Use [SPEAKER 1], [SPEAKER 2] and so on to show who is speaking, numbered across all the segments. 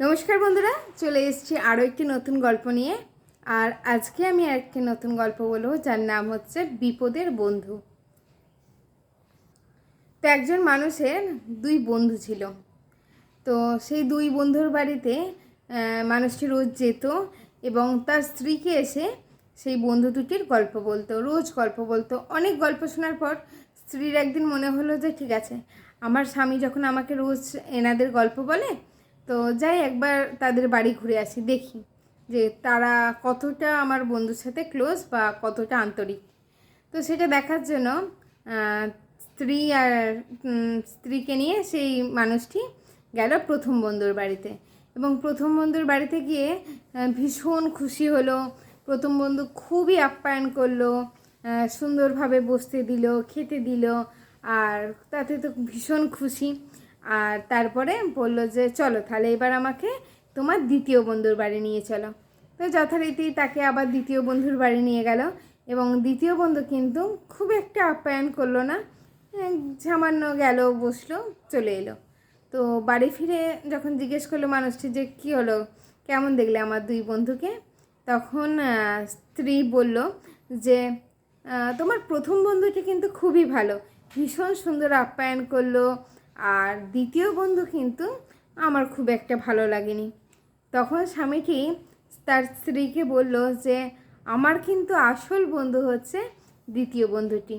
[SPEAKER 1] নমস্কার বন্ধুরা, চলে এসেছি আরও একটি নতুন গল্প নিয়ে। আর আজকে আমি একটি নতুন গল্প বলবো, যার নাম হচ্ছে বিপদের বন্ধু। তো একজন মানুষের দুই বন্ধু ছিল। তো সেই দুই বন্ধুর বাড়িতে মানুষটি রোজ যেত এবং তার স্ত্রীকে এসে সেই বন্ধু দুটির গল্প বলতো, রোজ গল্প বলতো। অনেক গল্প শোনার পর স্ত্রীর একদিন মনে হলো যে ঠিক আছে, আমার স্বামী যখন আমাকে রোজ এনাদের গল্প বলে, তো যাই একবার তাদের বাড়ি ঘুরে আসি, দেখি যে তারা কতটা আমার বন্ধুর সাথে ক্লোজ বা কতটা আন্তরিক। তো সেটা দেখার জন্য স্ত্রী আর স্ত্রীকে নিয়ে সেই মানুষটি গেল প্রথম বন্ধুর বাড়িতে। এবং প্রথম বন্ধুর বাড়িতে গিয়ে ভীষণ খুশি হলো। প্রথম বন্ধু খুবই আপ্যায়ন করলো, সুন্দরভাবে বসতে দিল, খেতে দিল, আর তাতে তো ভীষণ খুশি। আর তারপরে বললো যে চলো তাহলে এবার আমাকে তোমার দ্বিতীয় বন্ধুর বাড়ি নিয়ে চলো। তো যথারীতি তাকে আবার দ্বিতীয় বন্ধুর বাড়ি নিয়ে গেল। এবং দ্বিতীয় বন্ধু কিন্তু খুব একটা আপ্যায়ন করলো না, সামান্য গেল, বসলো, চলে এলো। তো বাড়ি ফিরে যখন জিজ্ঞেস করলো মানুষটি যে কী হলো, কেমন দেখলে আমার দুই বন্ধুকে, তখন স্ত্রী বলল যে তোমার প্রথম বন্ধুটি কিন্তু খুবই ভালো, ভীষণ সুন্দর আপ্যায়ন করলো, আর দ্বিতীয় বন্ধু কিন্তু আমার খুব একটা ভালো লাগেনি। তখন স্বামীটি তার স্ত্রীকে বলল যে আমার কিন্তু আসল বন্ধু হচ্ছে দ্বিতীয় বন্ধুটি।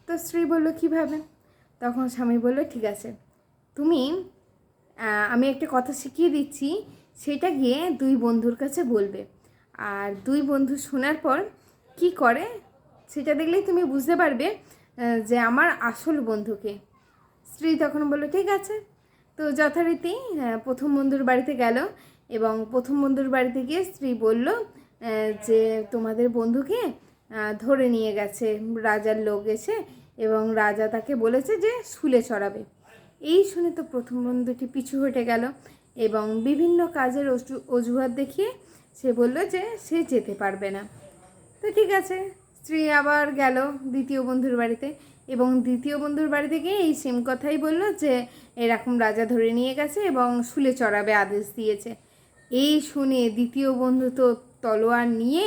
[SPEAKER 1] তো স্ত্রী বলল কীভাবে? তখন স্বামী বলল ঠিক আছে, তুমি আমি একটা কথা শিখিয়ে দিচ্ছি, সেটা গিয়ে দুই বন্ধুর কাছে বলবে, আর দুই বন্ধু শোনার পর কি করে সেটা দেখলেই তুমি বুঝতে পারবে যে আমার আসল বন্ধুকে। স্ত্রী তখন বলল ঠিক আছে। তো যথারীতি প্রথম বন্ধুর বাড়িতে গেল এবং প্রথম বন্ধুর বাড়িতে গিয়ে স্ত্রী বলল যে তোমাদের বন্ধুকে ধরে নিয়ে গেছে রাজার লোক এসে, এবং রাজা তাকে বলেছে যে শুলে চড়াবে। এই শুনে তো প্রথম বন্ধুটি পিছু হটে গেল এবং বিভিন্ন কাজের অজুহাত দেখিয়ে সে বলল যে সে যেতে পারবে না। তো ঠিক আছে, স্ত্রী আবার গেল দ্বিতীয় বন্ধুর বাড়িতে এবং দ্বিতীয় বন্ধুর বাড়িতে গিয়ে এই সেম কথাই বলল যে এরকম রাজা ধরে নিয়ে গেছে এবং শুলে চড়াবে আদেশ দিয়েছে। এই শুনে দ্বিতীয় বন্ধু তো তলোয়ার নিয়ে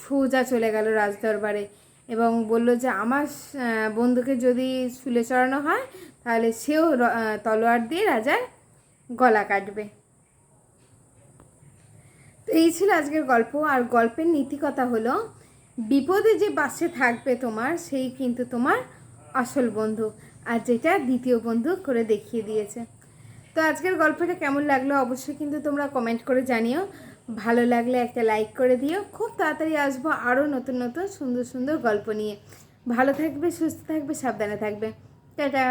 [SPEAKER 1] সোজা চলে গেল রাজদরবারে এবং বলল যে আমার বন্ধুকে যদি শুলে চড়ানো হয় তাহলে সেও তলোয়ার দিয়ে রাজার গলা কাটবে। তো এই ছিল আজকের গল্প। আর গল্পের নীতিকথা হলো, বিপদে যে পাশে থাকবে তোমার, সেই কিন্তু তোমার আসল বন্ধু, আর যেটা দ্বিতীয় বন্ধু করে দেখিয়ে দিয়েছে। তো আজকের গল্পটা কেমন লাগলো অবশ্যই কিন্তু তোমরা কমেন্ট করে জানিও। ভালো লাগলে একটা লাইক করে দিও। খুব তাড়াতাড়ি আসবো আরও নতুন নতুন সুন্দর সুন্দর গল্প নিয়ে। ভালো থাকবে, সুস্থ থাকবে, সাবধানে থাকবে। টাটা।